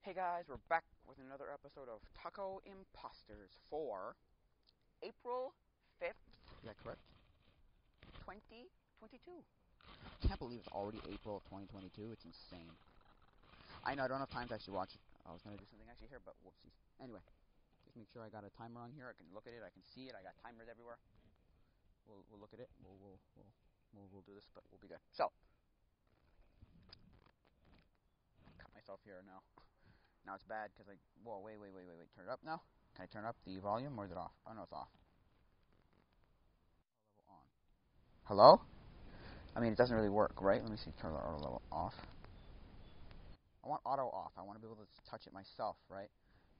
Hey guys, we're back with another episode of Tacoimposters for April 5th. Is that correct? 2022. I can't believe it's already April of 2022. It's insane. I know I don't have time to actually watch it. I was going to do something actually here, but whoopsies. Anyway, just make sure I got a timer on here. I can look at it. I can see it. I got timers everywhere. We'll look at it. We'll do this, but we'll be good. So, cut myself here now. Now it's bad because whoa, wait. Turn it up now. Can I turn up the volume or is it off? Oh no, it's off. Level on. Hello? I mean, it doesn't really work, right? Let me see. Turn the auto level off. I want auto off. I want to be able to touch it myself, right?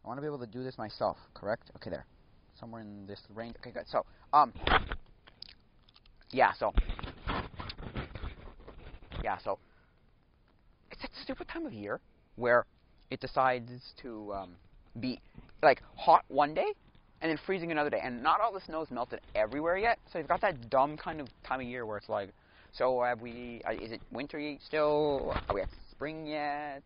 I want to be able to do this myself, correct? Okay, there. Somewhere in this range. Okay, good. So, yeah, so it's that stupid time of year where it decides to be like hot one day and then freezing another day, and not all the snow's melted everywhere yet. So you've got that dumb kind of time of year where it's like, so have we? Is it winter still? Are we at spring yet?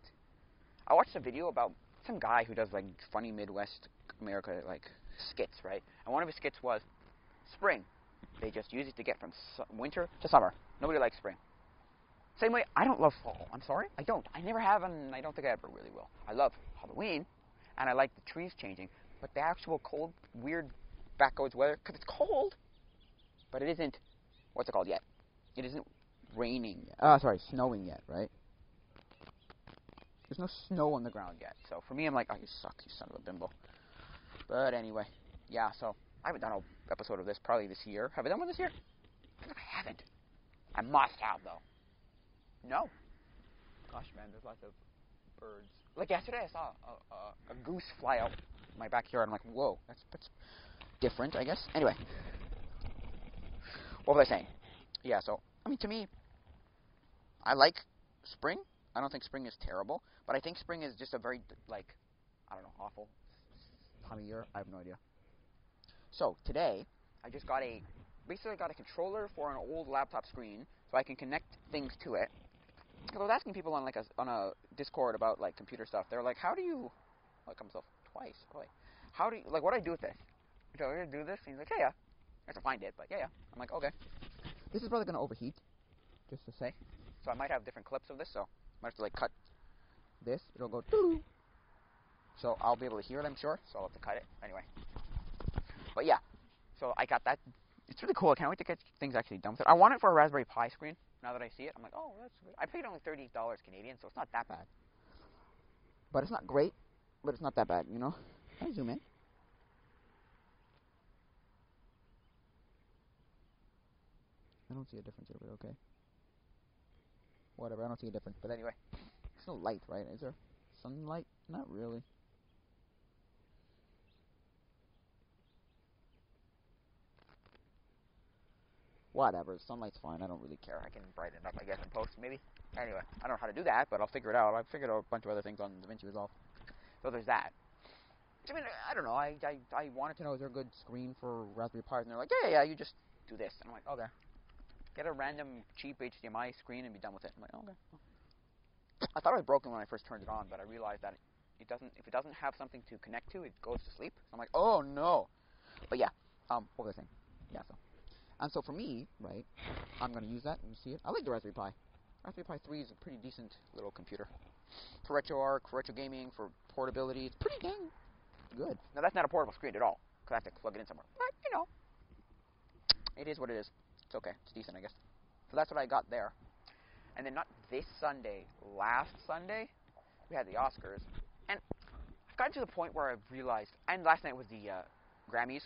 I watched a video about some guy who does like funny Midwest America like skits, right? And one of his skits was spring. They just use it to get from winter to summer. Nobody likes spring. Same way, I don't love fall. I'm sorry, I don't. I never have, and I don't think I ever really will. I love Halloween, and I like the trees changing, but the actual cold, weird, backwards weather, because it's cold, but it isn't, what's it called yet? It isn't raining yet. Snowing yet, right? There's no snow on the ground yet. So for me, I'm like, oh, you suck, you son of a bimbo. But anyway, yeah, so I haven't done an episode of this probably this year. Have I done one this year? I think I haven't. I must have, though. No. Gosh, man, there's lots of birds. Like yesterday, I saw a goose fly out my backyard. I'm like, whoa, that's different, I guess. Anyway, what was I saying? Yeah, so, I mean, to me, I like spring. I don't think spring is terrible, but I think spring is just a very, like, I don't know, awful time of year. I have no idea. So, today, I just basically got a controller for an old laptop screen so I can connect things to it. I was asking people on a Discord about like computer stuff. They're like, "How do you?" I cut myself twice. Oh, wait. How do you what do I do with this? So I'm gonna do this. And he's like, "Yeah." I have to find it, but yeah. I'm like, okay. This is probably gonna overheat, just to say. So I might have different clips of this. So I might have to like cut this. It'll go doo. So I'll be able to hear it, I'm sure. So I'll have to cut it anyway. But yeah. So I got that. It's really cool. I can't wait to get things actually done with it. I want it for a Raspberry Pi screen. Now that I see it, I'm like, oh, that's good. I paid only $30 Canadian, so it's not that bad. But it's not great, but it's not that bad, you know? Can I zoom in? I don't see a difference here, but okay. Whatever, I don't see a difference. But anyway, there's no light, right? Is there sunlight? Not really. Whatever, sunlight's fine. I don't really care. I can brighten it up, I guess, in post, maybe. Anyway, I don't know how to do that, but I'll figure it out. I've figured out a bunch of other things on DaVinci Resolve. So there's that. I mean, I don't know. I wanted to know, is there a good screen for Raspberry Pi? And they're like, yeah, you just do this. And I'm like, okay. Get a random cheap HDMI screen and be done with it. I'm like, okay. I thought it was broken when I first turned it on, but I realized that if it doesn't have something to connect to, it goes to sleep. So I'm like, oh no. But yeah, what was I saying? Yeah, so. And so for me, right, I'm going to use that, and you see it. I like the Raspberry Pi. Raspberry Pi 3 is a pretty decent little computer. For RetroArch, for retro gaming, for portability, it's pretty dang good. Now, that's not a portable screen at all, because I have to plug it in somewhere. But, you know, it is what it is. It's okay. It's decent, I guess. So that's what I got there. And then not this Sunday, last Sunday, we had the Oscars. And I've gotten to the point where I've realized, and last night was the Grammys.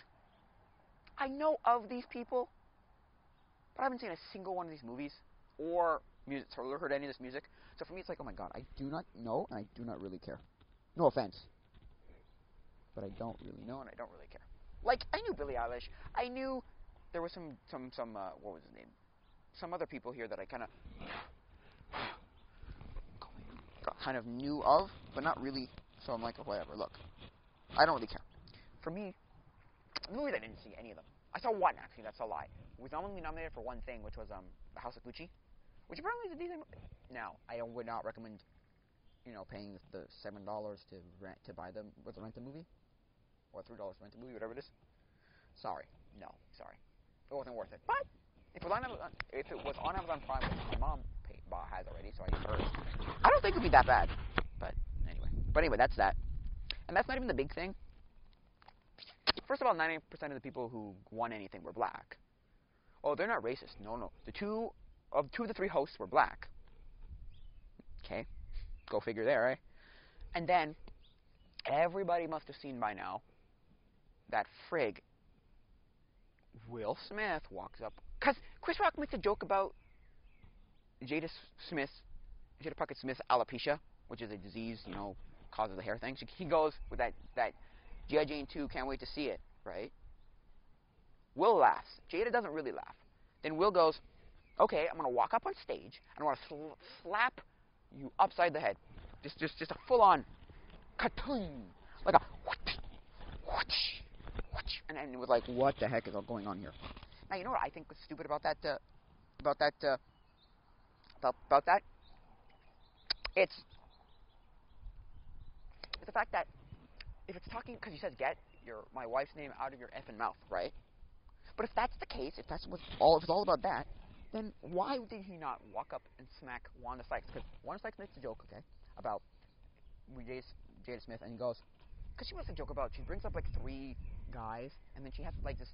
I know of these people, but I haven't seen a single one of these movies or music, or heard any of this music. So for me, it's like, oh my god, I do not know, and I do not really care. No offense, but I don't really know, and I don't really care. Like, I knew Billie Eilish. I knew there was some what was his name? Some other people here that I kind of knew of, but not really. So I'm like, oh, whatever. Look, I don't really care. For me, the movies, I didn't see any of them. I saw one, actually. That's a lie. It was only nominated for one thing, which was The House of Gucci, which apparently is a decent movie. Now, I would not recommend paying the $7 to rent the movie, or $3 to rent the movie, whatever it is. Sorry, no, sorry, it wasn't worth it. But if it was on Amazon Prime, which my mom has already, so I use hers, I don't think it'd be that bad. But anyway, that's that, and that's not even the big thing. First of all, 90% of the people who won anything were black. Oh, they're not racist. No. Two of the three hosts were black. Okay, go figure there, right? And then everybody must have seen by now that frig Will Smith walks up, because Chris Rock makes a joke about Jada Pinkett Smith's alopecia, which is a disease, causes the hair thing. So he goes with that G.I. Jane 2, can't wait to see it, right? Will laughs. Jada doesn't really laugh. Then Will goes, okay, I'm going to walk up on stage, and I want to slap you upside the head. Just a full-on ka-tung, like a whoosh, whoosh, and it was like, what the heck is all going on here? Now, you know what I think was stupid about that? It's the fact that if it's talking, because he says, get my wife's name out of your effing mouth, right? But if that's the case, if it's all about that, then why did he not walk up and smack Wanda Sykes? Because Wanda Sykes makes a joke, okay, about Jada Smith, and he goes, because she makes a joke about, she brings up like 3 guys, and then she has like this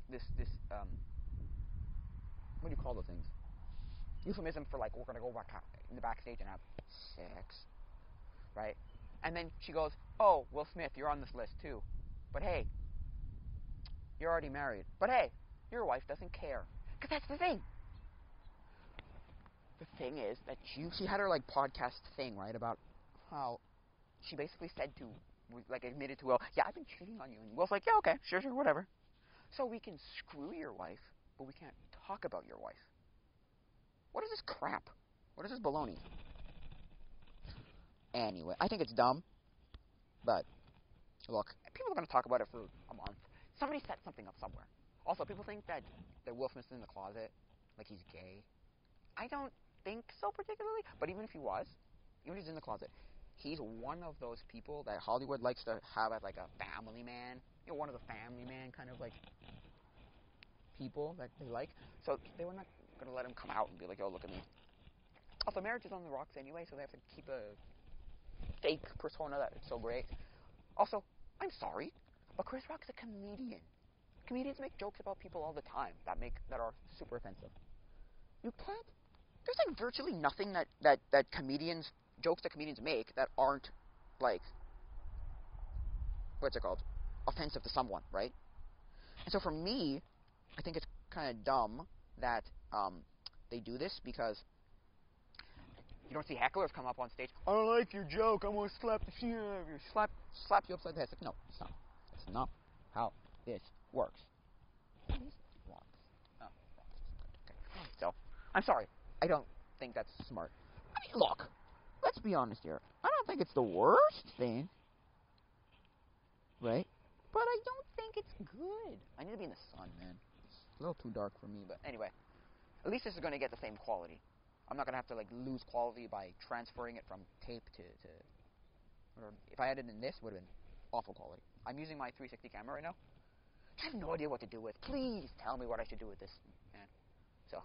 what do you call those things? Euphemism for like, we're gonna go back in the backstage and have sex, right? And then she goes, oh, Will Smith, you're on this list too, but hey, you're already married, but hey, your wife doesn't care. Because that's the thing. The thing is that she had her like podcast thing, right, about how she basically said to, like, admitted to Will, yeah, I've been cheating on you, and Will's like, yeah, okay, sure, whatever. So we can screw your wife, but we can't talk about your wife. What is this crap? What is this baloney? Anyway, I think it's dumb, but look, people are going to talk about it for a month. Somebody set something up somewhere. Also, people think that Will Smith's in the closet, like he's gay. I don't think so particularly, but even if he was, even if he's in the closet, he's one of those people that Hollywood likes to have as like a family man, one of the family man kind of like people that they like. So they were not going to let him come out and be like, oh, look at me. Also, marriage is on the rocks anyway, so they have to keep a fake persona that it's so great. Also, I'm sorry, but Chris Rock's a comedian. Comedians make jokes about people all the time that are super offensive. You can't. There's like virtually nothing that jokes that comedians make that aren't like, what's it called, offensive to someone, right? And so for me, I think it's kind of dumb that they do this, because you don't see hecklers come up on stage. I don't like your joke. I'm gonna slap the shit out of you. Slap you upside the head. It's like, no, it's not. It's not how this works. These rocks. Oh, okay. So, I'm sorry. I don't think that's smart. I mean, look. Let's be honest here. I don't think it's the worst thing, right? But I don't think it's good. I need to be in the sun, man. It's a little too dark for me, but anyway. At least this is going to get the same quality. I'm not going to have to like lose quality by transferring it from tape to or if I had it in this, it would have been awful quality. I'm using my 360 camera right now. I have no idea what to do with. Please tell me what I should do with this, man. So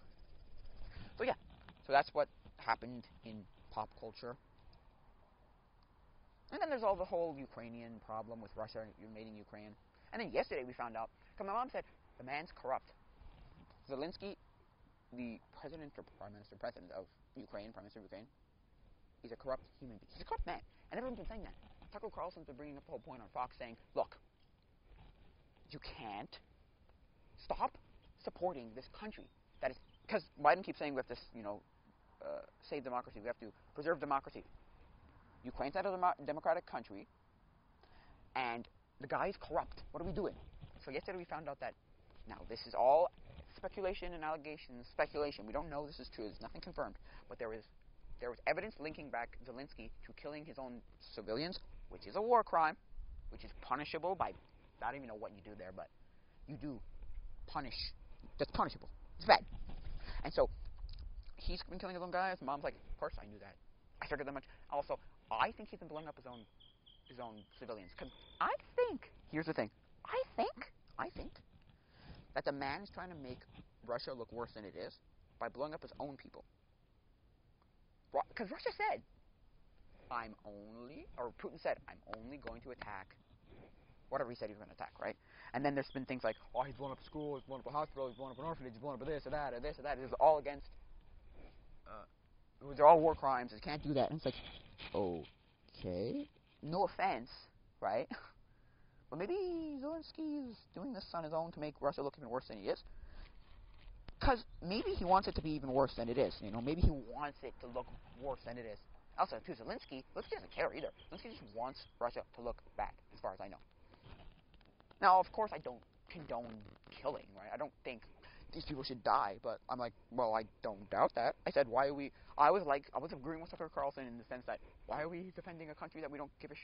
yeah. So that's what happened in pop culture. And then there's all the whole Ukrainian problem with Russia invading Ukraine. And then yesterday we found out, because my mom said, the man's corrupt. Zelensky, the president or president of Ukraine, prime minister of Ukraine, he's a corrupt human being. He's a corrupt man. And everyone's been saying that. Tucker Carlson's been bringing up the whole point on Fox saying, look, you can't stop supporting this country. That is, because Biden keeps saying we have to, save democracy. We have to preserve democracy. Ukraine's not a democratic country, and the guy is corrupt. What are we doing? So yesterday we found out that, now this is all speculation and allegations, speculation. We don't know this is true. There's nothing confirmed. But there was evidence linking back Zelensky to killing his own civilians, which is a war crime, which is punishable by, I don't even know what you do there, but you do punish. That's punishable. It's bad. And so he's been killing his own guys. Mom's like, of course I knew that. I figured that much. Also, I think he's been blowing up his own civilians. Cause I think, here's the thing, I think that the man is trying to make Russia look worse than it is by blowing up his own people. Because Russia said, Putin said, I'm only going to attack whatever he said he was going to attack, right? And then there's been things like, oh, he's blown up a school, he's blown up a hospital, he's blown up an orphanage, he's blown up this or that or this or that. It's all against, they're all war crimes. He can't do that. And it's like, okay, no offense, right? But maybe Zelensky is doing this on his own to make Russia look even worse than he is. Because maybe he wants it to be even worse than it is. You know, maybe he wants it to look worse than it is. Also, to Zelensky doesn't care either. Zelensky just wants Russia to look bad, as far as I know. Now, of course, I don't condone killing, right? I don't think these people should die, but I'm like, well, I don't doubt that. I said, why are we... I was agreeing with Tucker Carlson in the sense that, why are we defending a country that we don't give a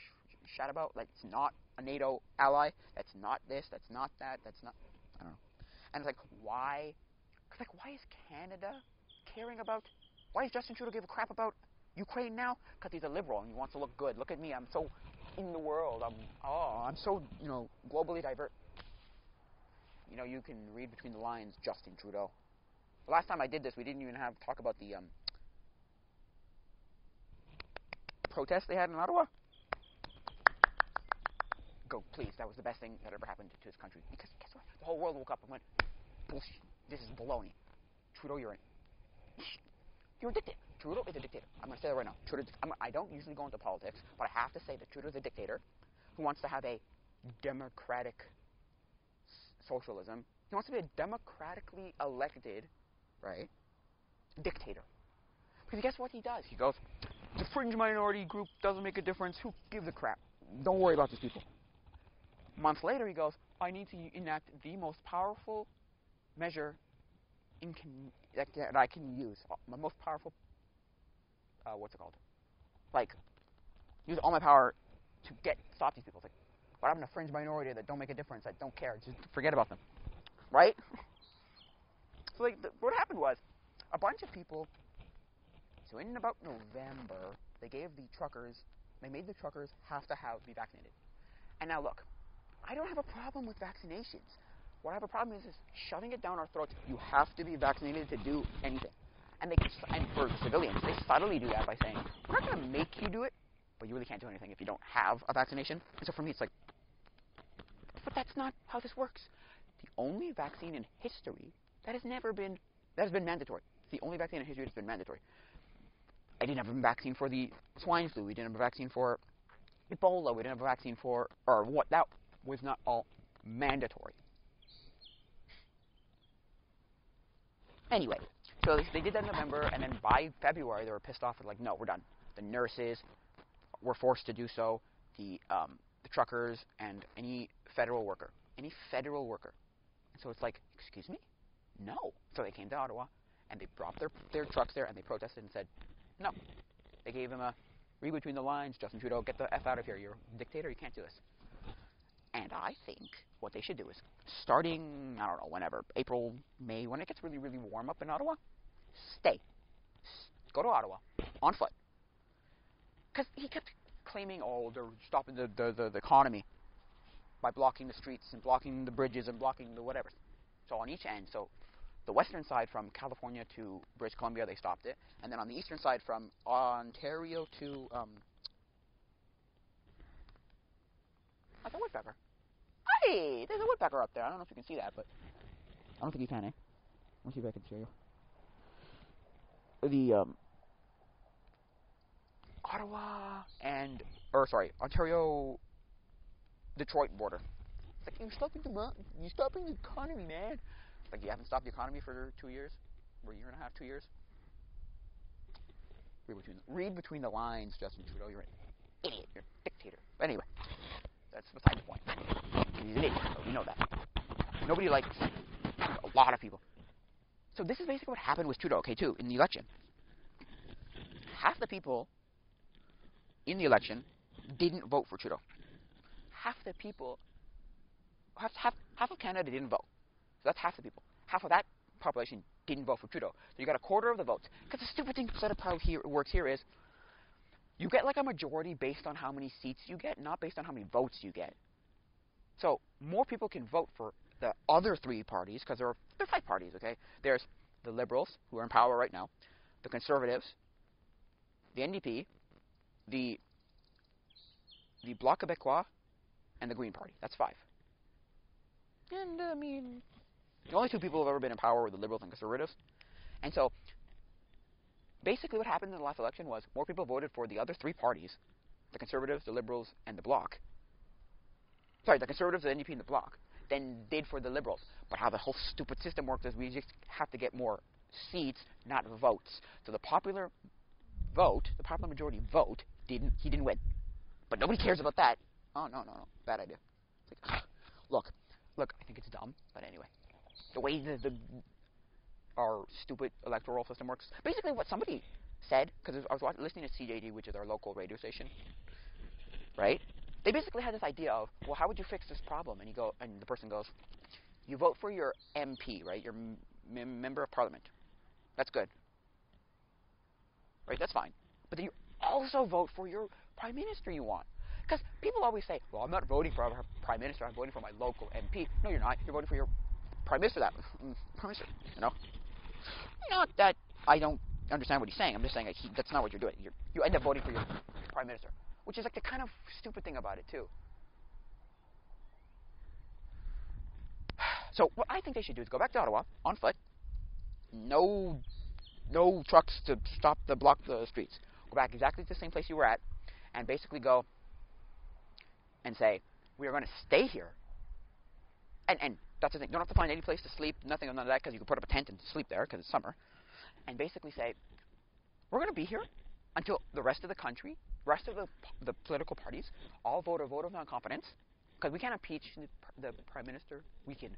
shat about? Like, it's not a NATO ally. That's not this. That's not that. That's not... I don't know. And it's like, why... Cause like, why is Canada caring about... Why does Justin Trudeau give a crap about Ukraine now? Because he's a liberal and he wants to look good. Look at me. I'm so in the world. I'm so, you know, globally diverse. You know, you can read between the lines, Justin Trudeau. The last time I did this, we didn't even talk about the protest they had in Ottawa. Go, please. That was the best thing that ever happened to this country. Because guess what? The whole world woke up and went, bullshit. This is baloney. Trudeau, you're a dictator. Trudeau is a dictator. I'm going to say that right now. I don't usually go into politics, but I have to say that Trudeau is a dictator who wants to have a democratic socialism. He wants to be a democratically elected, right, dictator. Because guess what he does? He goes, the fringe minority group doesn't make a difference. Who gives a crap? Don't worry about these people. Months later, he goes, I need to enact the most powerful measure that I can use. My most powerful, what's it called? Like, use all my power to stop these people. It's like, but I'm in a fringe minority that don't make a difference, that don't care. Just forget about them. Right? So, like, what happened was, a bunch of people, so in about November, they made the truckers have to be vaccinated. And now look, I don't have a problem with vaccinations. What I have a problem is shoving it down our throats. You have to be vaccinated to do anything. And for civilians, they subtly do that by saying, we're not going to make you do it, but you really can't do anything if you don't have a vaccination. And so for me, it's like, but that's not how this works. The only vaccine in history that has been mandatory. It's the only vaccine in history that's been mandatory. I didn't have a vaccine for the swine flu. We didn't have a vaccine for Ebola. We didn't have a vaccine for, that was not all mandatory. Anyway, so they did that in November, and then by February, they were pissed off. They're like, no, we're done. The nurses were forced to do so, the truckers, and any federal worker. And so it's like, excuse me? No. So they came to Ottawa, and they brought their trucks there, and they protested and said, no. They gave him a read between the lines, Justin Trudeau, get the F out of here. You're a dictator, you can't do this. And I think what they should do is, starting, I don't know, whenever, April, May, when it gets really, really warm up in Ottawa, stay. Go to Ottawa, on foot. Because he kept claiming, oh, they're stopping the economy by blocking the streets and blocking the bridges and blocking the whatever. So on each end, so the western side from California to British Columbia, they stopped it. And then on the eastern side from Ontario to, like a woodpecker. Hey, there's a woodpecker up there. I don't know if you can see that, but I don't think you can, eh? Let me see if I can show you. The Ontario, Detroit border. It's like, you're stopping the economy, man. It's like, you haven't stopped the economy for 2 years? Or a year and a half, 2 years? Read between the lines, Justin Trudeau. You're an idiot. You're a dictator. But anyway, that's beside the point. He's an idiot, so we know that. Nobody likes a lot of people. So this is basically what happened with Trudeau, okay, too, in the election. Half the people in the election didn't vote for Trudeau. Half the people, half of Canada didn't vote. So that's half the people. Half of that population didn't vote for Trudeau. So you got a quarter of the votes. Because the stupid thing set up how it works here is, You get like a majority based on how many seats you get, not based on how many votes you get. So more people can vote for the other three parties, because there are 5 parties, okay? There's the Liberals, who are in power right now, the Conservatives, the NDP, the Bloc Québécois, and the Green Party. That's 5. And, I mean, the only 2 people who have ever been in power were the Liberals and Conservatives. And so, basically what happened in the last election was more people voted for the other 3 parties, the Conservatives, the Liberals, and the Bloc. Sorry, the Conservatives, the NDP, and the Bloc, than did for the Liberals. But how the whole stupid system works is we just have to get more seats, not votes. So the popular vote, the popular majority vote, he didn't win. But nobody cares about that. Oh, no, bad idea. It's like, look, I think it's dumb, but anyway. The way our stupid electoral system works. Basically what somebody said, because I was listening to CJD, which is our local radio station, right? They basically had this idea of, well, how would you fix this problem? And the person goes, you vote for your MP, right? Your member of parliament. That's good. Right? That's fine. But then you also vote for your prime minister you want. Because people always say, well, I'm not voting for our prime minister, I'm voting for my local MP. No, you're not. You're voting for your prime minister. Prime minister, you know? Not that I don't understand what he's saying. I'm just saying that's not what you're doing. You end up voting for your prime minister, which is like the kind of stupid thing about it, too. So what I think they should do is go back to Ottawa on foot. No trucks to block the streets. Go back exactly to the same place you were at, and basically go and say, we are going to stay here. And that's the thing. You don't have to find any place to sleep, nothing of none of that, because you can put up a tent and sleep there because it's summer. And basically say, we're going to be here until the rest of the country, rest of the political parties, all vote a vote of non-confidence, because we can't impeach the prime minister. We can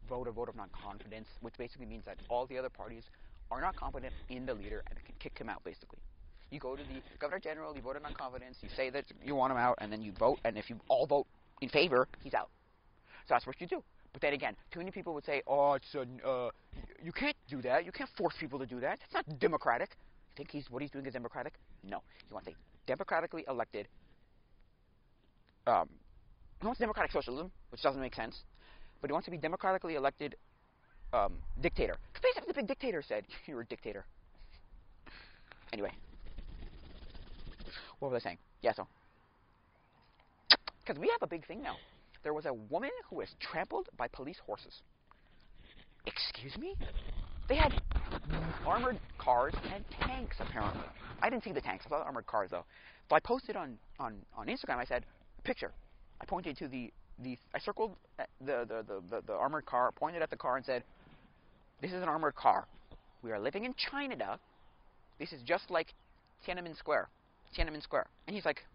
vote a vote of non-confidence, which basically means that all the other parties are not competent in the leader and can kick him out, basically. You go to the Governor General, you vote a non-confidence, you say that you want him out, and then you vote, and if you all vote in favor, he's out. So that's what you do. But then again, too many people would say, oh, you can't do that. You can't force people to do that. That's not democratic. You think what he's doing is democratic? No. He wants a democratically elected, he wants democratic socialism, which doesn't make sense, but he wants to be democratically elected dictator. Because basically the big dictator said, you're a dictator. Anyway. What was I saying? Yeah, so. Because we have a big thing now. There was a woman who was trampled by police horses. Excuse me? They had armored cars and tanks, apparently. I didn't see the tanks. I saw the armored cars, though. So I posted on Instagram, I said, picture. I pointed to I circled the armored car, pointed at the car, and said, this is an armored car. We are living in China. This is just like Tiananmen Square. And he's like,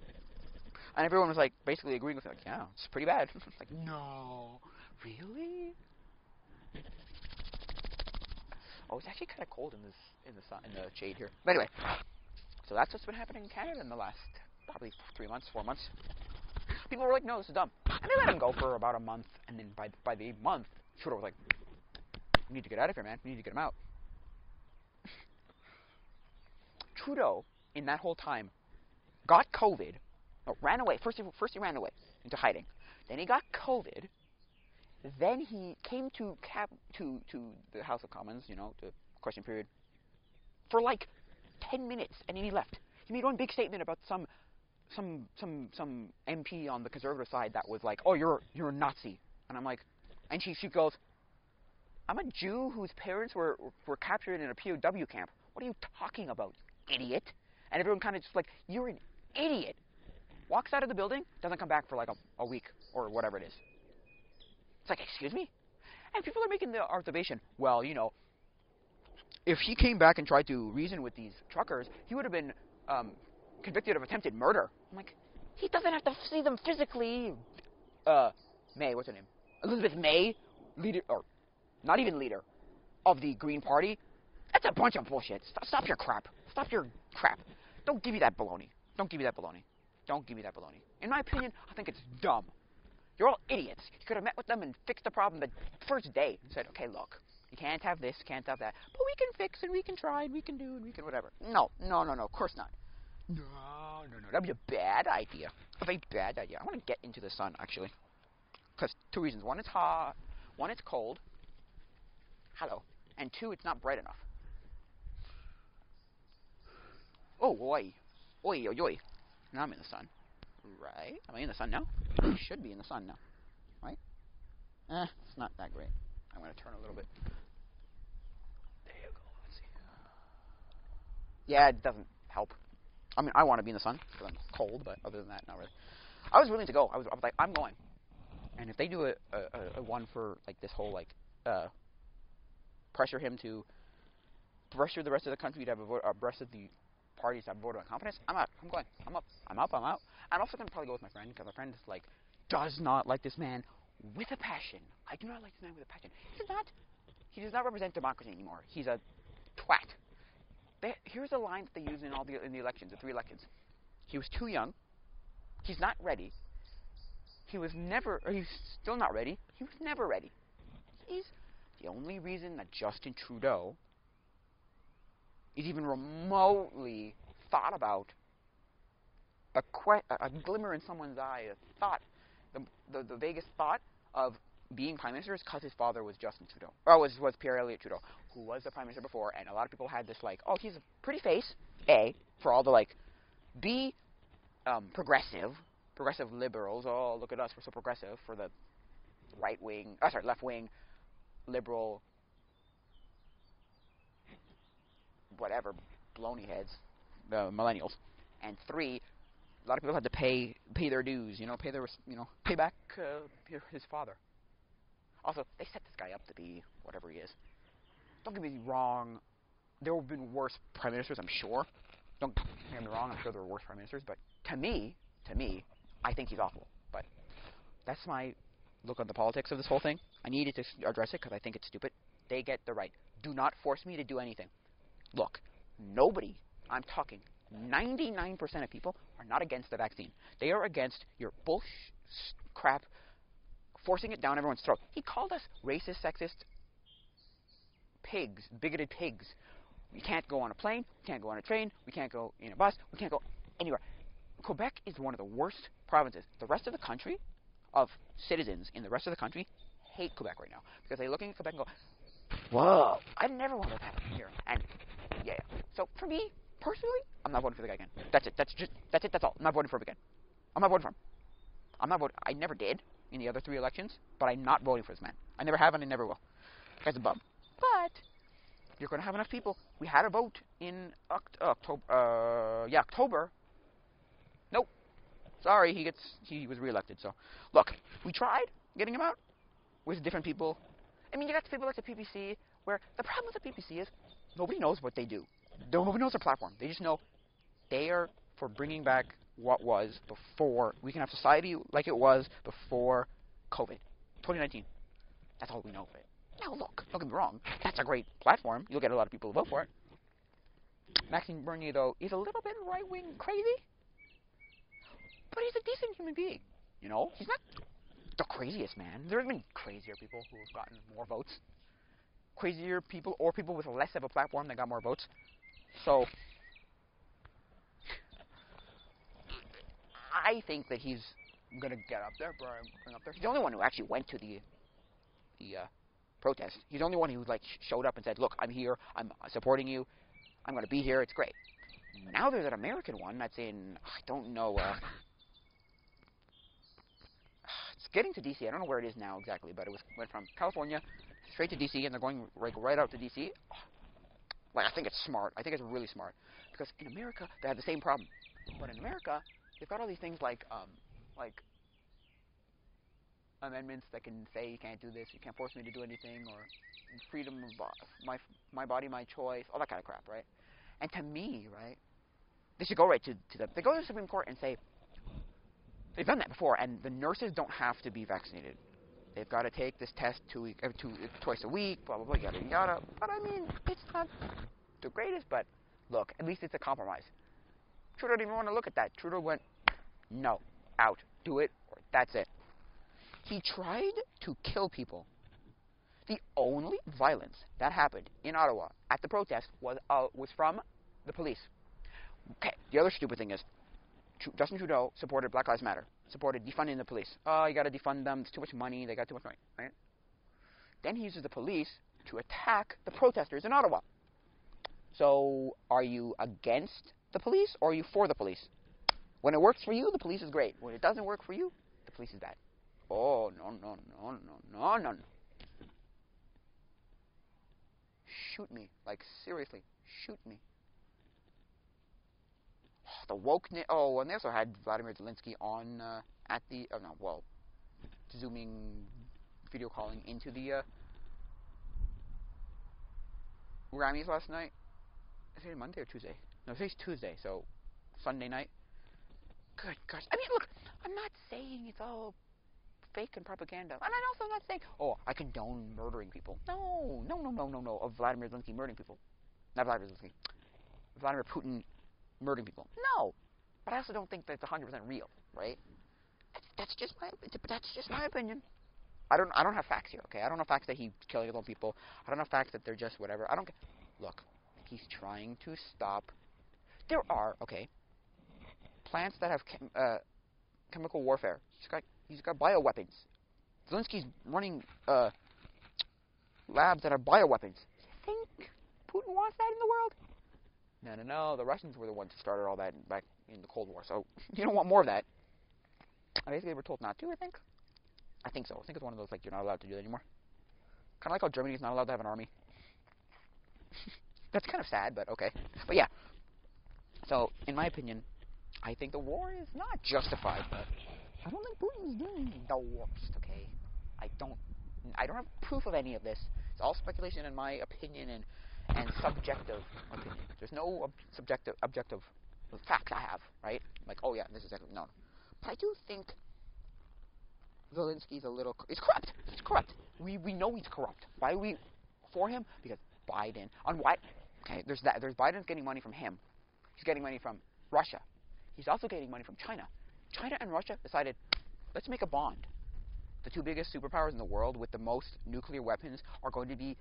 and everyone was like basically agreeing with him, like, yeah, it's pretty bad. It's like, no, really? Oh, it's actually kind of cold in the shade here. But anyway, so that's what's been happening in Canada in the last probably 3 months, 4 months. People were like, no, this is dumb. And they let him go for about a month, and then by the month, Trudeau was like, we need to get out of here, man. We need to get him out. Trudeau, in that whole time, got COVID. No, ran away. First he ran away into hiding. Then he got COVID. Then he came to the House of Commons, you know, the question period, for like 10 minutes, and then he left. He made one big statement about some MP on the Conservative side that was like, oh, you're a Nazi. And I'm like, and she goes, I'm a Jew whose parents were captured in a POW camp. What are you talking about, idiot? And everyone kind of just like, you're an idiot. Walks out of the building, doesn't come back for like a week or whatever it is. It's like, excuse me? And people are making the observation, well, you know, if he came back and tried to reason with these truckers, he would have been convicted of attempted murder. I'm like, he doesn't have to see them physically. May, what's her name? Elizabeth May, leader, or not even leader, of the Green Party. That's a bunch of bullshit. Stop your crap. Stop your crap. Don't give me that baloney. Don't give me that baloney. Don't give me that baloney. In my opinion, I think it's dumb. You're all idiots. You could have met with them and fixed the problem the first day and said, okay, look, you can't have this, can't have that, but we can fix and we can try and we can do and we can whatever. No, of course not. No, no, no. That'd be a bad idea. A very bad idea. I want to get into the sun, actually. Because two reasons. One, it's hot. One, it's cold. Hello. And two, it's not bright enough. Oh, oi. Oi, oi, oi. Now I'm in the sun. Right? Am I in the sun now? I should be in the sun now. Right? It's not that great. I'm going to turn a little bit. There you go. Let's see. Yeah, it doesn't help. I mean, I want to be in the sun because I'm cold, but other than that, not really. I was willing to go. I was like, I'm going. And if they do a one for like this whole like pressure him to pressure the rest of the country to have a vote, rest of the parties to have a vote of confidence, I'm out. I'm going. I'm up. I'm up. I'm out. I'm also going to probably go with my friend because my friend is like does not like this man with a passion. I do not like this man with a passion. He does not represent democracy anymore. He's a twat. Here's a line that they use in the elections, the 3 elections. He was too young. He's not ready. He's still not ready. He was never ready. He's the only reason that Justin Trudeau is even remotely thought about a glimmer in someone's eye, a thought, the vaguest thought of being prime minister is because his father was Justin Trudeau, or was Pierre Elliott Trudeau, who was the prime minister before, and a lot of people had this like, oh, he's a pretty face, A, for all the like, B, progressive liberals, oh, look at us, we're so progressive, for the left wing, liberal, whatever, baloney heads, the millennials, and 3, a lot of people had to pay their dues, pay back his father. Also, they set this guy up to be whatever he is. Don't get me wrong, there have been worse prime ministers, I'm sure. Don't get me wrong, I'm sure there were worse prime ministers, but to me, I think he's awful. But that's my look on the politics of this whole thing. I needed to address it because I think it's stupid. They get the right. Do not force me to do anything. Look, nobody, I'm talking 99% of people are not against the vaccine. They are against your bullshit crap, forcing it down everyone's throat. He called us racist, sexist, pigs, bigoted pigs. We can't go on a plane, we can't go on a train, we can't go in a bus, we can't go anywhere. Quebec is one of the worst provinces. The rest of the country, of citizens in the rest of the country, hate Quebec right now. Because they're looking at Quebec and go, whoa, I never want to happen here. And, yeah. So, for me, personally, I'm not voting for the guy again. That's it. That's all. I'm not voting for him again. I'm not voting for him. I never did in the other 3 elections, but I'm not voting for this man. I never have and I never will. The guy's a bum. But you're going to have enough people. We had a vote in October. Nope. Sorry, he was reelected. So, look, we tried getting him out with different people. I mean, you got people like the PPC, where the problem with the PPC is nobody knows what they do. Nobody knows their platform. They just know they are for bringing back what was before. We can have society like it was before COVID, 2019. That's all we know of it. Now, look, don't get me wrong. That's a great platform. You'll get a lot of people to vote for it. Maxime Bernier, though, is a little bit right-wing crazy. But he's a decent human being. You know? He's not the craziest man. There have been crazier people who have gotten more votes. Crazier people, or people with less of a platform that got more votes. So, I think that he's going to get up there, bring up there. He's the only one who actually went to the protest. He's the only one who, like, showed up and said, look, I'm here, I'm supporting you, I'm going to be here, it's great. Now there's an American one that's in, I don't know, it's getting to D.C. I don't know where it is now exactly, but it went from California straight to D.C., and they're going right out to D.C. Like, I think it's smart. I think it's really smart. Because in America, they have the same problem. But in America, they've got all these things like amendments that can say you can't do this, you can't force me to do anything, or freedom of my body, my choice, all that kind of crap, right? And to me, right, they should go right to them. They go to the Supreme Court and say, they've done that before, and the nurses don't have to be vaccinated. They've got to take this test twice a week, blah, blah, blah, yada, yada. But, I mean, it's not the greatest, but look, at least it's a compromise. Trudeau didn't even want to look at that. Trudeau went, no, out, do it, or that's it. He tried to kill people. The only violence that happened in Ottawa at the protest was from the police. Okay, the other stupid thing is, Justin Trudeau supported Black Lives Matter, supported defunding the police. Oh, you gotta defund them, it's too much money, they got too much money, right? Then he uses the police to attack the protesters in Ottawa. So, are you against the police, or are you for the police? When it works for you, the police is great. When it doesn't work for you, the police is bad. Oh, no. Shoot me. Like, seriously, shoot me. The wokeness. Oh, and they also had Vladimir Zelensky on at the. Oh, no, well, zooming, video calling into the Grammys last night. Is it Monday or Tuesday? No, today's Tuesday, so Sunday night. Good gosh. I mean, look, I'm not saying it's all fake and propaganda. And I'm also not saying, oh, I condone murdering people. No. Of Vladimir Zelensky murdering people. Not Vladimir Zelensky. Vladimir Putin murdering people. No. But I also don't think that's 100% real, right? That's just my opinion. I don't have facts here, okay? I don't have facts that he's killing his own people. I don't have facts that they're just whatever. I don't. Look, he's trying to stop. There are, okay, plants that have chemical warfare. He's got bioweapons. Zelensky's running labs that have bioweapons. You think Putin wants that in the world? No. The Russians were the ones who started all that back in the Cold War. So you don't want more of that. Basically, we're told not to. I think so. I think it's one of those like you're not allowed to do that anymore. Kind of like how Germany's not allowed to have an army. That's kind of sad, but okay. But yeah. So in my opinion, I think the war is not justified, but I don't think Putin's doing the worst, okay? I don't have proof of any of this. It's all speculation in my opinion and subjective opinion. There's no objective facts I have, right? Like, oh yeah, this is exactly, no. But I do think Zelensky's a little, he's corrupt. He's corrupt. We know he's corrupt. Why are we for him? Because Biden, on why, okay, there's Biden's getting money from him. He's getting money from Russia. He's also getting money from China. China and Russia decided, let's make a bond. The two biggest superpowers in the world with the most nuclear weapons are going to be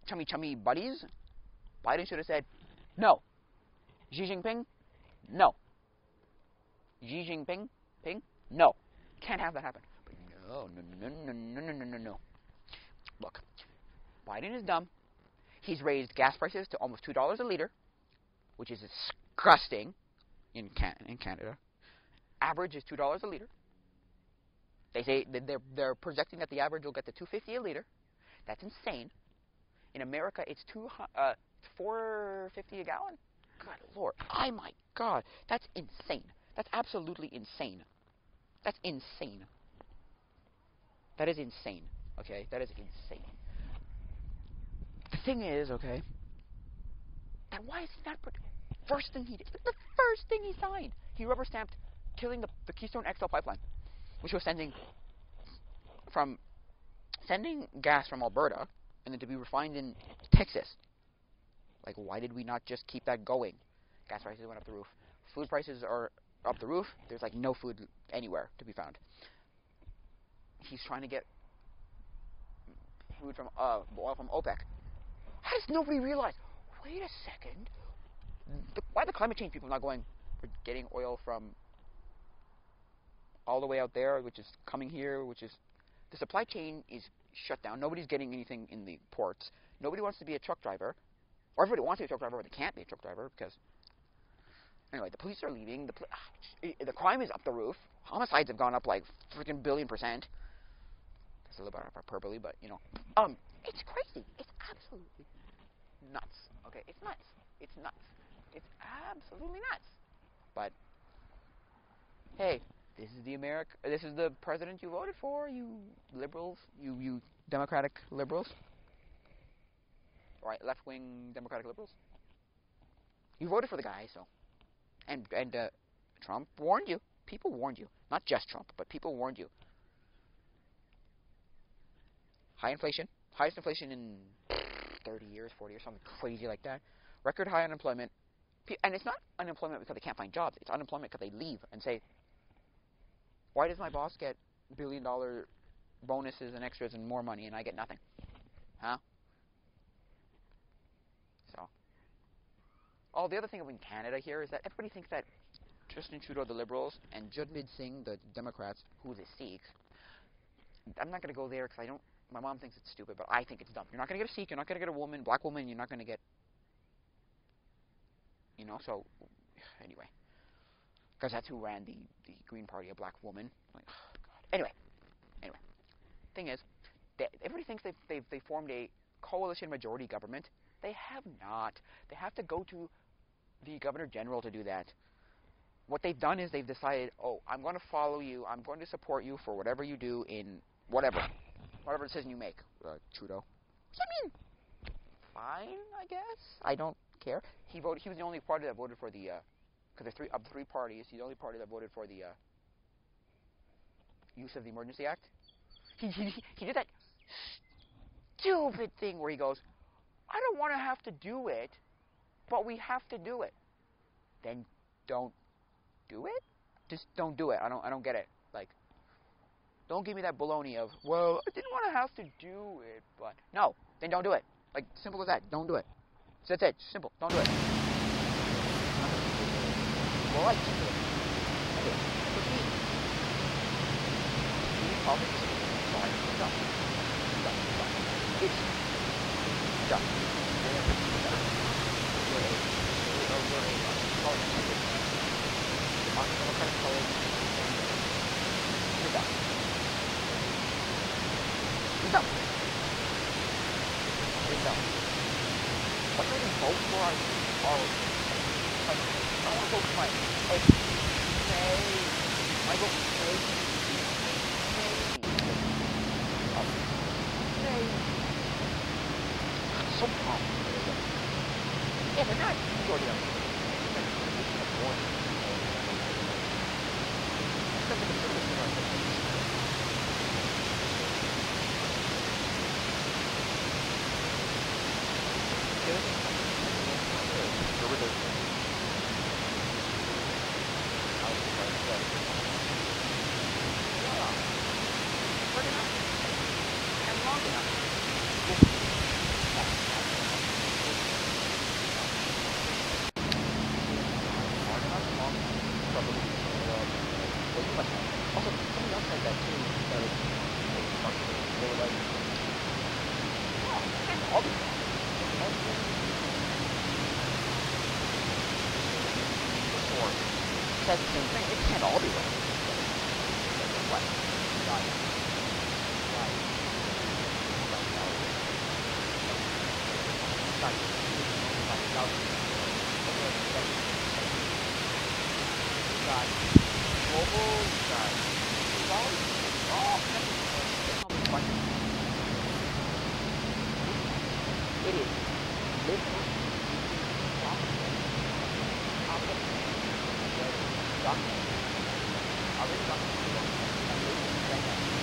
chummy buddies. Biden should have said, no. Xi Jinping, no. Xi Jinping, no. Can't have that happen. But no. Look, Biden is dumb. He's raised gas prices to almost $2 a liter, which is disgusting in Canada. Average is $2 a liter. They say that they're projecting that the average will get to $2.50 a liter. That's insane. In America, it's $4.50 a gallon. Good Lord! Oh my God, that's insane. That's absolutely insane. That's insane. That is insane. Okay, that is insane. The thing is, okay, that why is he not? First thing he did, the first thing he signed, he rubber stamped killing the Keystone XL pipeline, which was sending gas from Alberta and then to be refined in Texas. Like, why did we not just keep that going? Gas prices went up the roof. Food prices are up the roof. There's like no food anywhere to be found. He's trying to get food from oil from OPEC. How does nobody realize? Wait a second. Why the climate change people not going? We're getting oil from all the way out there, which is coming here, which is the supply chain is shut down. Nobody's getting anything in the ports. Nobody wants to be a truck driver, or everybody wants to be a truck driver, but they can't be a truck driver because. Anyway, the police are leaving. The crime is up the roof. Homicides have gone up like freaking billion%. That's a little bit of hyperbole, but you know, it's crazy. It's absolutely nuts. Okay, it's nuts. It's nuts. It's absolutely nuts. But hey, this is the president you voted for, you liberals, you Democratic liberals, right? Left-wing Democratic liberals. You voted for the guy, so. And Trump warned you. People warned you. Not just Trump, but people warned you. High inflation. Highest inflation in 30 years, 40 years, something crazy like that. Record high unemployment. And it's not unemployment because they can't find jobs. It's unemployment because they leave and say, why does my boss get billion-dollar bonuses and extras and more money and I get nothing? Huh? So, all well, the other thing in Canada here is that everybody thinks that Justin Trudeau, the Liberals, and Jagmeet Singh, the Democrats, who's a Sikh. I'm not going to go there because I don't. My mom thinks it's stupid, but I think it's dumb. You're not going to get a Sikh. You're not going to get a woman, black woman. You're not going to get, So anyway, because that's who ran the Green Party, a black woman. Like, oh, God. Anyway, thing is, everybody thinks they formed a coalition majority government. They have not. They have to go to the Governor General to do that. What they've done is they've decided, oh, I'm going to follow you. I'm going to support you for whatever you do in whatever decision you make, Trudeau. Which, I mean, fine, I guess. I don't care. He was the only party that voted for the, because there's three parties. He's the only party that voted for the use of the Emergency Act. He did that stupid thing where he goes, I don't want to have to do it, but we have to do it. Then don't do it. Just don't do it. I don't get it. Like, don't give me that baloney of, well, I didn't want to have to do it, but no, then don't do it. Like, simple as that. Don't do it. So that's it. Simple. Don't do it. Well, I just do it. Okay. But me, politics. Sorry. No. It's dumb. Democratic coalition. You're dumb. You're dumb. You're dumb. Why don't you vote for our like, I want to vote for my egg. Nay. I vote for Nay. Nay. So complicated. Yeah, they're not majority of them. Says the same thing. It can't all be wrong. What? It is liberal.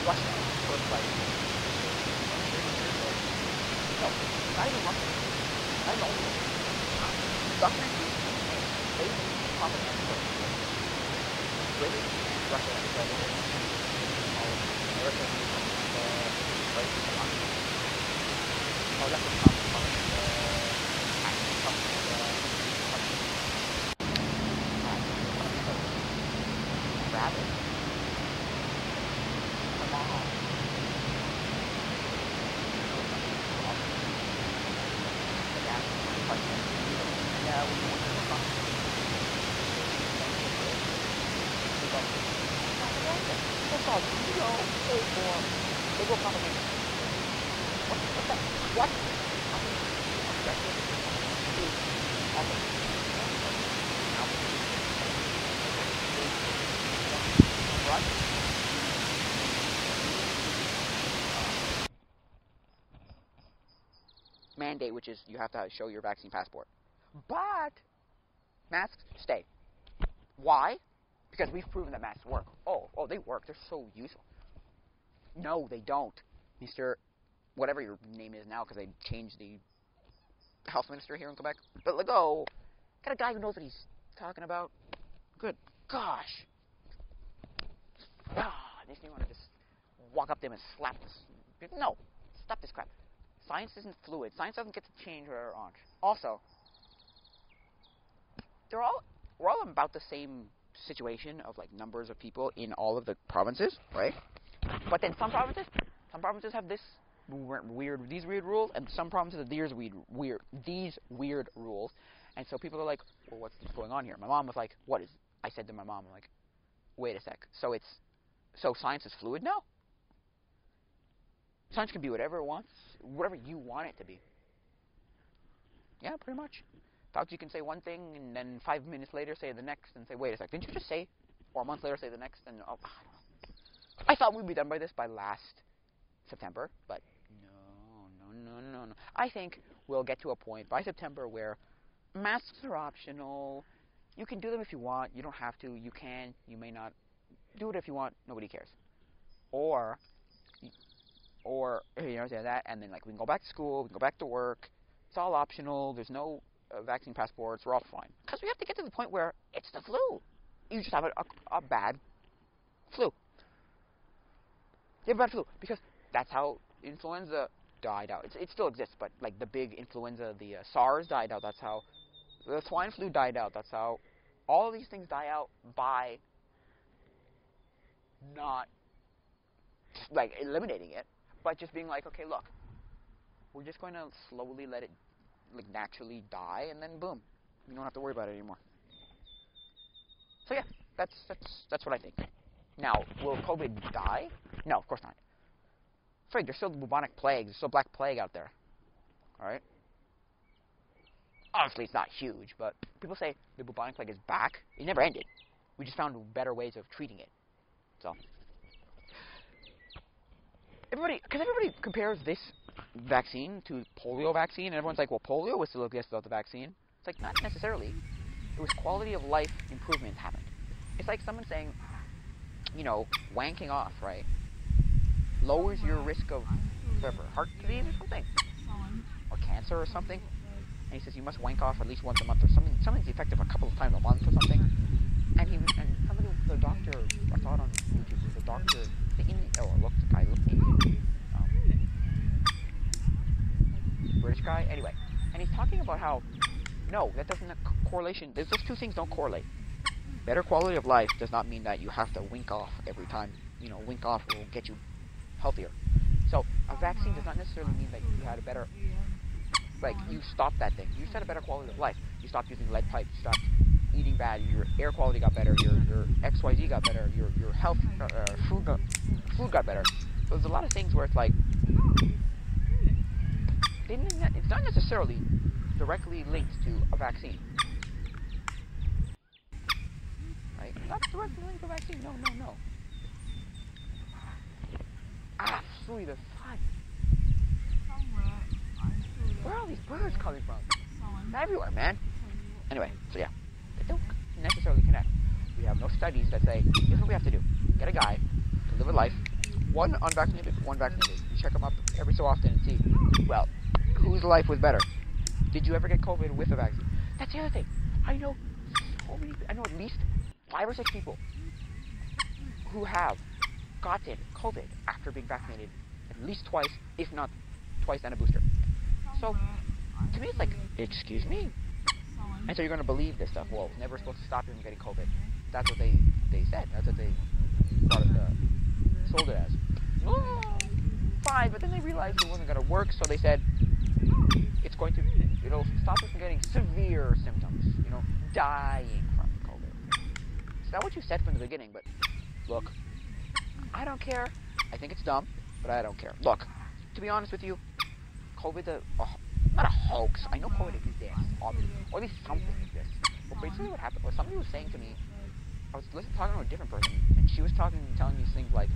Russia, first like 20, 30 years ago. No, not even Russia. Not even only documentaries and basic propaganda for Britain and Russia and President all of America and propaganda, right? Oh, that's what propaganda, active propaganda, rabid. That's all Trudeau paid for liberal propaganda. What's that? What? Objective is also right? Mandate, which is you have to show your vaccine passport. But masks stay. Why? Because we've proven that masks work. Oh, they work. They're so useful. No, they don't. Mr. Whatever your name is now, because they changed the health minister here in Quebec. But like, got a guy who knows what he's talking about. Good gosh. Makes me want to just walk up to him and slap this. No, stop this crap. Science isn't fluid. Science doesn't get to change or on. Also, they're all we're all about the same situation of like numbers of people in all of the provinces, right? But then some provinces have this these weird rules, and some provinces have these weird rules, and so people are like, well, what's going on here? My mom was like, what is? I said to my mom, I'm like, wait a sec. So science is fluid now? Science can be whatever it wants, whatever you want it to be. Yeah, pretty much. Thought you can say one thing and then 5 minutes later say the next and say, wait a sec, didn't you just say? Or a month later say the next and oh, I don't know. I thought we'd be done by this by last September, but no. I think we'll get to a point by September where masks are optional. You can do them if you want. You don't have to. You can. You may not. Do it if you want. Nobody cares. Or say that, and then like we can go back to school, we can go back to work. It's all optional. There's no vaccine passports. We're all fine. Because we have to get to the point where it's the flu. You just have a bad flu. You have a bad flu because that's how influenza died out. It still exists, but like the big influenza, the SARS died out. That's how the swine flu died out. That's how all of these things die out by not like eliminating it, but just being like, okay, look, we're just going to slowly let it like naturally die, and then boom, you don't have to worry about it anymore. So yeah, that's what I think. Now, will COVID die? No, of course not. Frig, there's still the bubonic plague. There's still Black Plague out there. All right. Obviously, it's not huge, but people say the bubonic plague is back. It never ended. We just found better ways of treating it. So, everybody compares this vaccine to polio vaccine, and everyone's like, well, polio was still exists without the vaccine. It's like, not necessarily. It was quality of life improvement happened. It's like someone saying, you know, wanking off, right, lowers your risk of whatever, heart disease or something, or cancer or something. And he says you must wank off at least once a month or something. Something's effective a couple of times a month or something. And somebody, the doctor, I saw it on YouTube. The doctor, the Indian, looked Indian, British guy. Anyway, and he's talking about how no, that doesn't correlation. Those two things don't correlate. Better quality of life does not mean that you have to wink off every time. You know, wink off will get you healthier. So a vaccine does not necessarily mean that you had a better, like you stopped that thing. You just had a better quality of life. You stopped using lead pipes. You stopped eating bad. Your air quality got better. Your XYZ got better. Your health food got better. So there's a lot of things where it's like it's not necessarily directly linked to a vaccine. Right? Not directly linked to a vaccine. No. Absolutely the fun. Where are all these birds coming from? They're everywhere, man. Anyway, so yeah, they don't necessarily connect. We have no studies that say, here's what we have to do. Get a guy to live a life, one unvaccinated, one vaccinated. You check them up every so often and see, well, whose life was better? Did you ever get COVID with a vaccine? That's the other thing. I know at least 5 or 6 people who have gotten COVID after being vaccinated at least twice, if not twice and a booster. So, to me it's like, excuse me? And so you're going to believe this stuff. Well, it's never supposed to stop you from getting COVID. That's what they said. That's what they sold it as. Oh, fine, but then they realized it wasn't going to work, so they said, it'll stop us from getting severe symptoms, you know, dying from COVID. It's not what you said from the beginning, but look, I don't care. I think it's dumb, but I don't care. Look, to be honest with you, COVID's not a hoax. I know COVID exists, obviously, or at least something exists. But basically what happened was somebody was saying to me, I was talking to a different person, and she was telling me things like,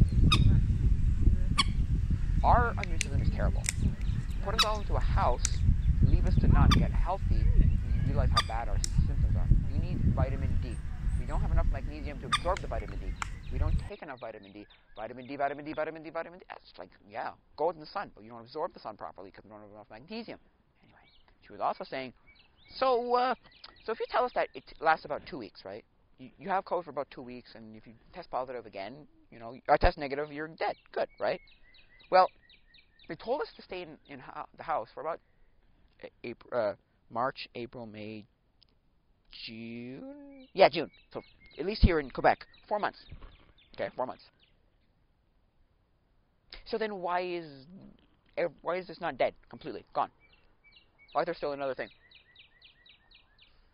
our immune system is terrible. Put us all into a house, leave us to not get healthy, and you realize how bad our symptoms are. You need vitamin D. We don't have enough magnesium to absorb the vitamin D. We don't take enough vitamin D. Vitamin D. It's like, yeah, go in the sun, but you don't absorb the sun properly because we don't have enough magnesium. Anyway, she was also saying, so if you tell us that it lasts about 2 weeks, right? You have COVID for about 2 weeks, and if you test positive again, you know, or test negative, you're dead. Good, right? Well, they told us to stay in the house for about March, April, May, June. Yeah, June. So at least here in Quebec, 4 months. Okay, 4 months. So then why is this not dead completely gone? Why is there still another thing?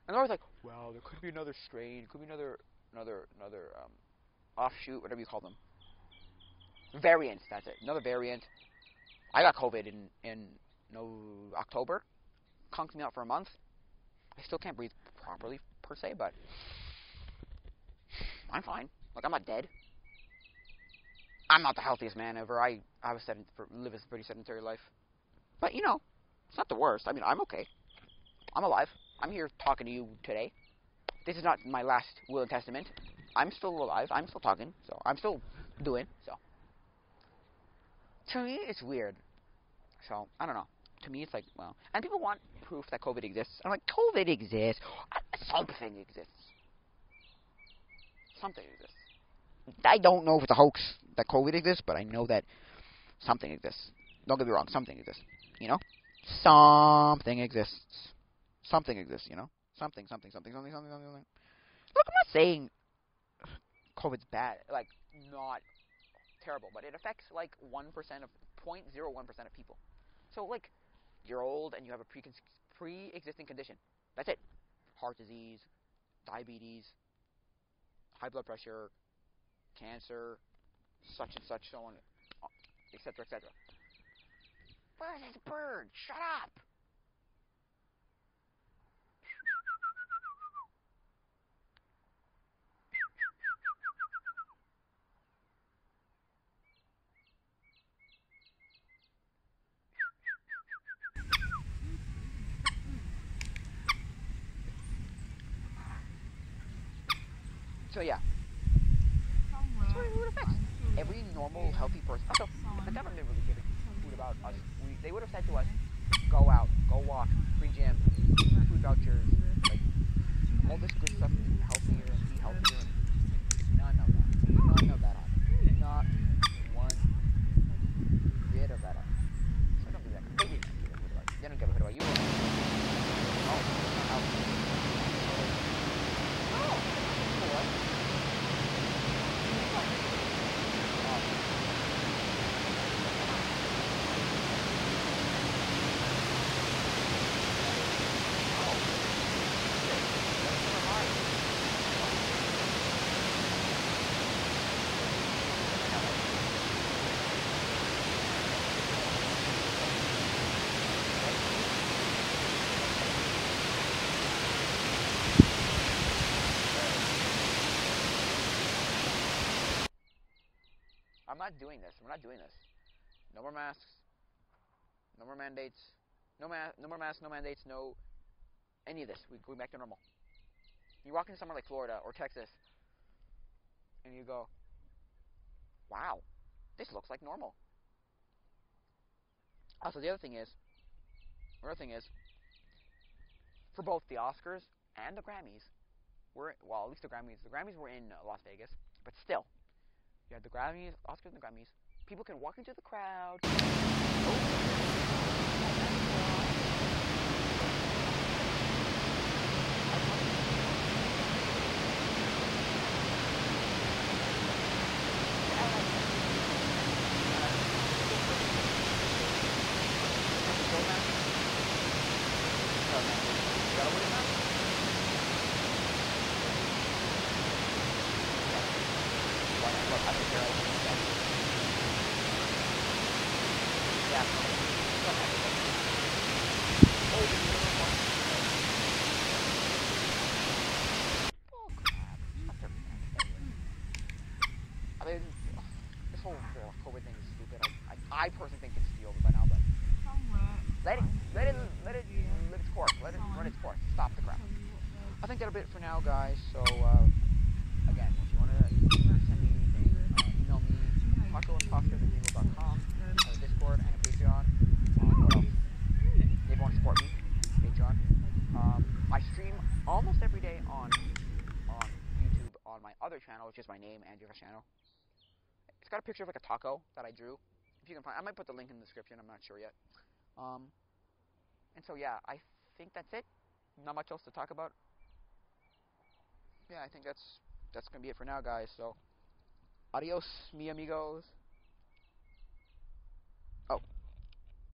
And they're always like, well, there could be another strain, could be another offshoot, whatever you call them. Variant, that's it. Another variant. I got COVID in no October. Conked me out for a month. I still can't breathe properly per se, but I'm fine. Like, I'm not dead. I'm not the healthiest man ever. I live a pretty sedentary life. But, it's not the worst. I mean, I'm okay. I'm alive. I'm here talking to you today. This is not my last will and testament. I'm still alive. I'm still talking. So I'm still doing. So to me, it's weird. So I don't know. To me, it's like, well, and people want proof that COVID exists. I'm like, COVID exists. Something exists. Something exists. I don't know if it's a hoax that COVID exists, but I know that something exists. Don't get me wrong. Something exists. Something exists. Something exists. Something. Look, I'm not saying COVID's bad, like, not terrible, but it affects, like, 0.01% of people. So, like, you're old and you have a pre-existing condition. That's it. Heart disease, diabetes, high blood pressure, cancer, such and such, so on, etc., etc. Where's this bird? Shut up! So yeah, that's what it affects. Every normal, healthy person. Also, if the government didn't really give a food about us, they would have said to us, go out, go walk, free gym, food vouchers, like, all this good stuff, be healthier and be healthier. None of that. None of that happened. Not one bit of that happened. So don't do that. They didn't give a hoot about you. They don't give a hoot about you. Oh, not healthy. Oh, what? I'm not doing this. We're not doing this. No more masks. No more mandates. No more masks. No mandates. No any of this. We go back to normal. You walk into somewhere like Florida or Texas, and you go, "Wow, this looks like normal." Also, the other thing is, for both the Oscars and the Grammys, at least the Grammys. The Grammys were in Las Vegas, but still, you had the Grammys, Oscars, and the Grammys. People can walk into the crowd. I mean, this whole COVID thing is stupid. I personally think it's be over by now, but let it live its course. Let it run its course. Stop the crap. I think that'll be it for now, guys. So again, if you want to send me anything, email me tacoimposters@gmail.com. I have a Discord and a Patreon. What else? If you want to support me, Patreon. I stream almost every day on YouTube on my other channel, which is my name, Andrew channel. It's got a picture of like a taco that I drew. If you can find, I might put the link in the description. I'm not sure yet. And so yeah, I think that's it. Not much else to talk about. yeah, I think that's gonna be it for now, guys. So, adios, mi amigos.